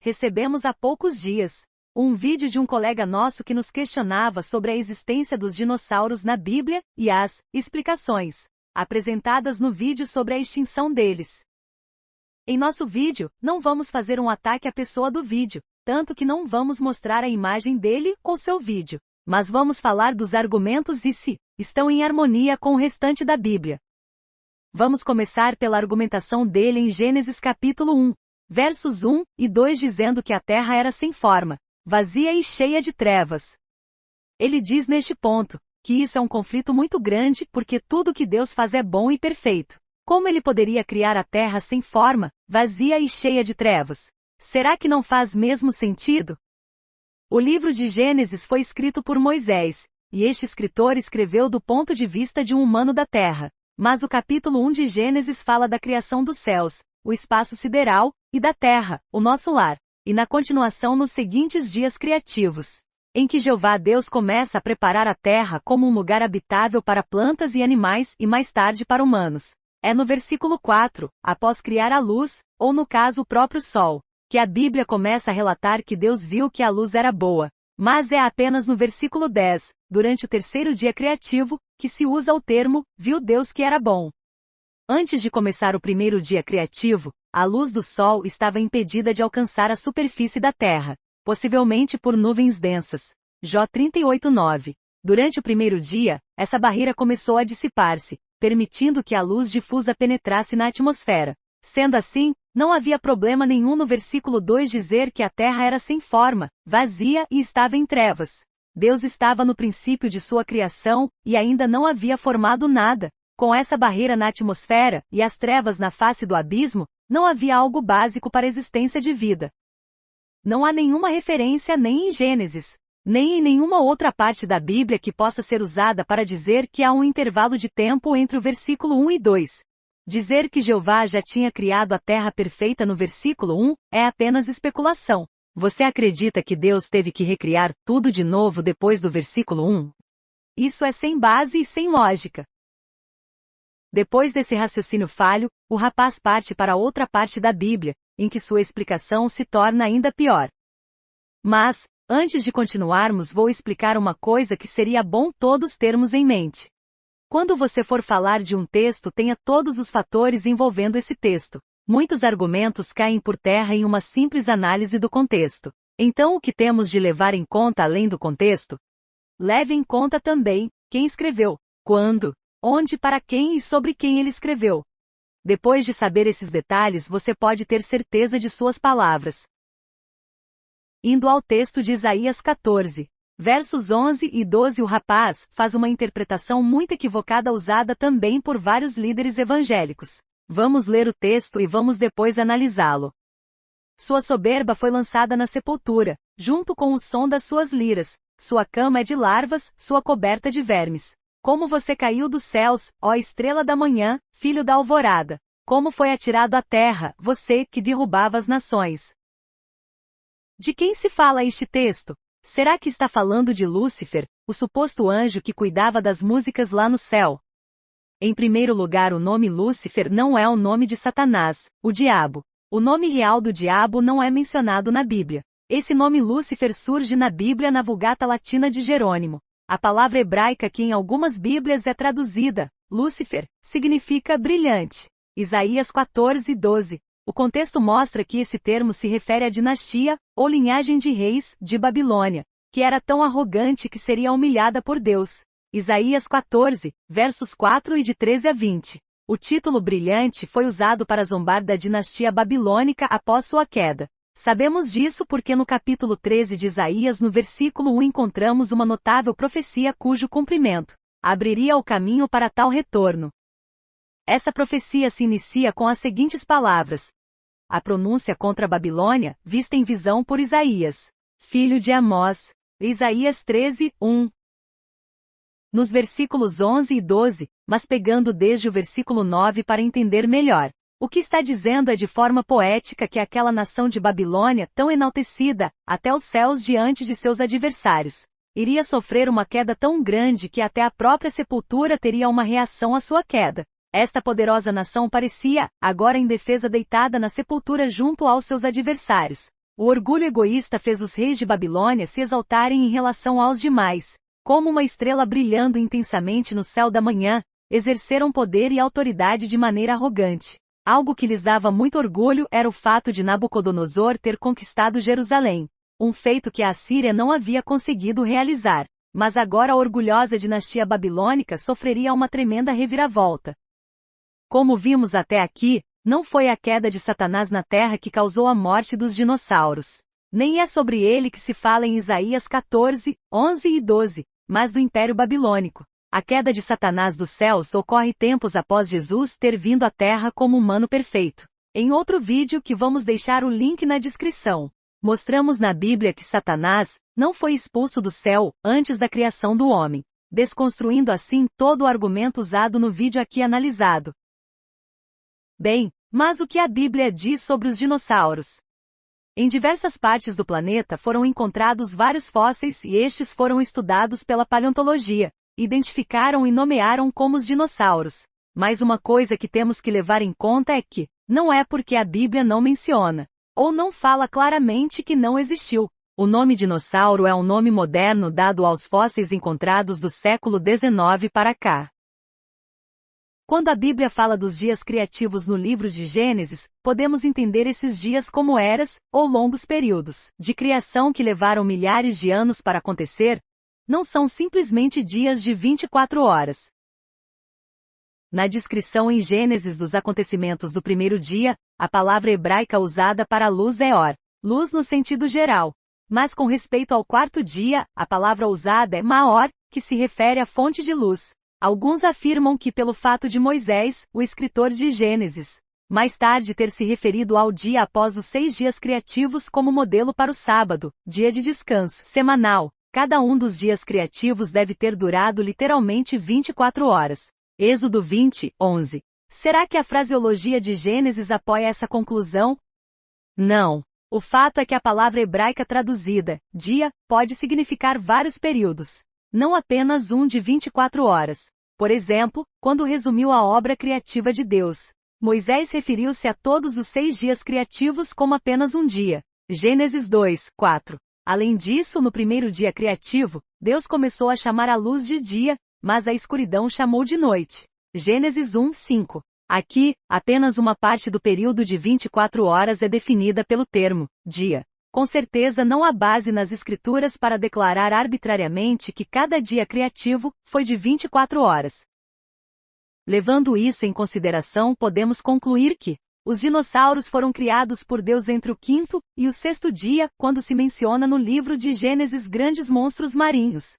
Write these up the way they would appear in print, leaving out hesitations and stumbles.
recebemos há poucos dias um vídeo de um colega nosso que nos questionava sobre a existência dos dinossauros na Bíblia e as explicações apresentadas no vídeo sobre a extinção deles. Em nosso vídeo, não vamos fazer um ataque à pessoa do vídeo, tanto que não vamos mostrar a imagem dele ou seu vídeo, mas vamos falar dos argumentos e se estão em harmonia com o restante da Bíblia. Vamos começar pela argumentação dele em Gênesis capítulo 1, versos 1 e 2, dizendo que a terra era sem forma, vazia e cheia de trevas. Ele diz neste ponto que isso é um conflito muito grande porque tudo que Deus faz é bom e perfeito. Como ele poderia criar a terra sem forma, vazia e cheia de trevas? Será que não faz mesmo sentido? O livro de Gênesis foi escrito por Moisés, e este escritor escreveu do ponto de vista de um humano da terra. Mas o capítulo 1 de Gênesis fala da criação dos céus, o espaço sideral, e da terra, o nosso lar, e na continuação nos seguintes dias criativos, em que Jeová Deus começa a preparar a terra como um lugar habitável para plantas e animais e mais tarde para humanos. É no versículo 4, após criar a luz, ou no caso o próprio sol, que a Bíblia começa a relatar que Deus viu que a luz era boa. Mas é apenas no versículo 10, durante o terceiro dia criativo, que se usa o termo, viu Deus que era bom. Antes de começar o primeiro dia criativo, a luz do sol estava impedida de alcançar a superfície da terra, possivelmente por nuvens densas. Jó 38:9. Durante o primeiro dia, essa barreira começou a dissipar-se, permitindo que a luz difusa penetrasse na atmosfera. Sendo assim, não havia problema nenhum no versículo 2 dizer que a terra era sem forma, vazia e estava em trevas. Deus estava no princípio de sua criação, e ainda não havia formado nada. Com essa barreira na atmosfera, e as trevas na face do abismo, não havia algo básico para a existência de vida. Não há nenhuma referência nem em Gênesis, nem em nenhuma outra parte da Bíblia que possa ser usada para dizer que há um intervalo de tempo entre o versículo 1 e 2. Dizer que Jeová já tinha criado a terra perfeita no versículo 1 é apenas especulação. Você acredita que Deus teve que recriar tudo de novo depois do versículo 1? Isso é sem base e sem lógica. Depois desse raciocínio falho, o rapaz parte para outra parte da Bíblia, em que sua explicação se torna ainda pior. Mas, antes de continuarmos, vou explicar uma coisa que seria bom todos termos em mente. Quando você for falar de um texto, tenha todos os fatores envolvendo esse texto. Muitos argumentos caem por terra em uma simples análise do contexto. Então o que temos de levar em conta além do contexto? Leve em conta também quem escreveu, quando, onde, para quem e sobre quem ele escreveu. Depois de saber esses detalhes, você pode ter certeza de suas palavras. Indo ao texto de Isaías 14. Versos 11 e 12, o rapaz faz uma interpretação muito equivocada usada também por vários líderes evangélicos. Vamos ler o texto e vamos depois analisá-lo. Sua soberba foi lançada na sepultura, junto com o som das suas liras. Sua cama é de larvas, sua coberta de vermes. Como você caiu dos céus, ó estrela da manhã, filho da alvorada. Como foi atirado à terra, você que derrubava as nações. De quem se fala este texto? Será que está falando de Lúcifer, o suposto anjo que cuidava das músicas lá no céu? Em primeiro lugar, o nome Lúcifer não é o nome de Satanás, o diabo. O nome real do diabo não é mencionado na Bíblia. Esse nome Lúcifer surge na Bíblia na Vulgata Latina de Jerônimo. A palavra hebraica que em algumas Bíblias é traduzida, Lúcifer, significa brilhante. Isaías 14:12. O contexto mostra que esse termo se refere à dinastia, ou linhagem de reis, de Babilônia, que era tão arrogante que seria humilhada por Deus. Isaías 14, versos 4 e de 13 a 20. O título brilhante foi usado para zombar da dinastia babilônica após sua queda. Sabemos disso porque no capítulo 13 de Isaías, no versículo 1, encontramos uma notável profecia cujo cumprimento abriria o caminho para tal retorno. Essa profecia se inicia com as seguintes palavras. A pronúncia contra a Babilônia, vista em visão por Isaías, filho de Amós. Isaías 13:1. Nos versículos 11 e 12, mas pegando desde o versículo 9 para entender melhor. O que está dizendo é de forma poética que aquela nação de Babilônia, tão enaltecida, até os céus diante de seus adversários, iria sofrer uma queda tão grande que até a própria sepultura teria uma reação à sua queda. Esta poderosa nação parecia, agora indefesa, deitada na sepultura junto aos seus adversários. O orgulho egoísta fez os reis de Babilônia se exaltarem em relação aos demais. Como uma estrela brilhando intensamente no céu da manhã, exerceram poder e autoridade de maneira arrogante. Algo que lhes dava muito orgulho era o fato de Nabucodonosor ter conquistado Jerusalém, um feito que a Assíria não havia conseguido realizar. Mas agora a orgulhosa dinastia babilônica sofreria uma tremenda reviravolta. Como vimos até aqui, não foi a queda de Satanás na terra que causou a morte dos dinossauros. Nem é sobre ele que se fala em Isaías 14, 11 e 12, mas do Império Babilônico. A queda de Satanás dos céus ocorre tempos após Jesus ter vindo à Terra como humano perfeito. Em outro vídeo que vamos deixar o link na descrição, mostramos na Bíblia que Satanás não foi expulso do céu antes da criação do homem, desconstruindo assim todo o argumento usado no vídeo aqui analisado. Bem, mas o que a Bíblia diz sobre os dinossauros? Em diversas partes do planeta foram encontrados vários fósseis e estes foram estudados pela paleontologia. Identificaram e nomearam como os dinossauros. Mas uma coisa que temos que levar em conta é que, não é porque a Bíblia não menciona, ou não fala claramente que não existiu. O nome dinossauro é um nome moderno dado aos fósseis encontrados do século XIX para cá. Quando a Bíblia fala dos dias criativos no livro de Gênesis, podemos entender esses dias como eras, ou longos períodos, de criação que levaram milhares de anos para acontecer. Não são simplesmente dias de 24 horas. Na descrição em Gênesis dos acontecimentos do primeiro dia, a palavra hebraica usada para luz é or, luz no sentido geral. Mas com respeito ao quarto dia, a palavra usada é maor, que se refere à fonte de luz. Alguns afirmam que pelo fato de Moisés, o escritor de Gênesis, mais tarde ter se referido ao dia após os 6 dias criativos como modelo para o sábado, dia de descanso semanal. Cada um dos dias criativos deve ter durado literalmente 24 horas. Êxodo 20, 11. Será que a fraseologia de Gênesis apoia essa conclusão? Não. O fato é que a palavra hebraica traduzida, dia, pode significar vários períodos. Não apenas um de 24 horas. Por exemplo, quando resumiu a obra criativa de Deus, Moisés referiu-se a todos os 6 dias criativos como apenas um dia. Gênesis 2, 4. Além disso, no primeiro dia criativo, Deus começou a chamar a luz de dia, mas a escuridão chamou de noite. Gênesis 1, 5. Aqui, apenas uma parte do período de 24 horas é definida pelo termo dia. Com certeza não há base nas Escrituras para declarar arbitrariamente que cada dia criativo foi de 24 horas. Levando isso em consideração, podemos concluir que os dinossauros foram criados por Deus entre o quinto e o sexto dia, quando se menciona no livro de Gênesis grandes monstros marinhos.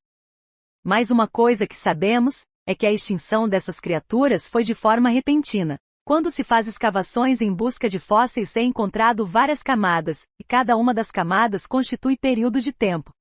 Mas uma coisa que sabemos é que a extinção dessas criaturas foi de forma repentina. Quando se faz escavações em busca de fósseis é encontrado várias camadas, e cada uma das camadas constitui período de tempo.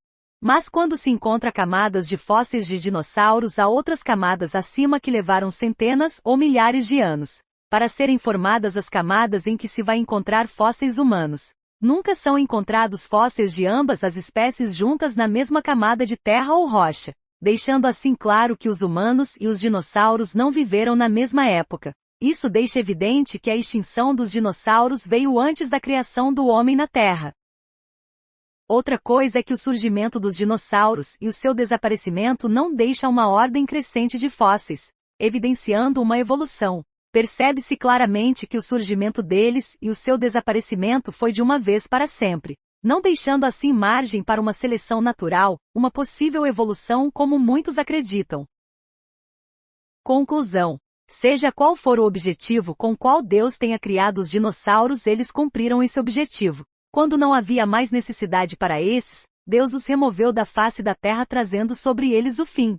Mas quando se encontra camadas de fósseis de dinossauros, há outras camadas acima que levaram centenas ou milhares de anos para serem formadas as camadas em que se vai encontrar fósseis humanos. Nunca são encontrados fósseis de ambas as espécies juntas na mesma camada de terra ou rocha, deixando assim claro que os humanos e os dinossauros não viveram na mesma época. Isso deixa evidente que a extinção dos dinossauros veio antes da criação do homem na Terra. Outra coisa é que o surgimento dos dinossauros e o seu desaparecimento não deixa uma ordem crescente de fósseis, evidenciando uma evolução. Percebe-se claramente que o surgimento deles e o seu desaparecimento foi de uma vez para sempre, não deixando assim margem para uma seleção natural, uma possível evolução como muitos acreditam. Conclusão. Seja qual for o objetivo com qual Deus tenha criado os dinossauros, eles cumpriram esse objetivo. Quando não havia mais necessidade para esses, Deus os removeu da face da terra trazendo sobre eles o fim.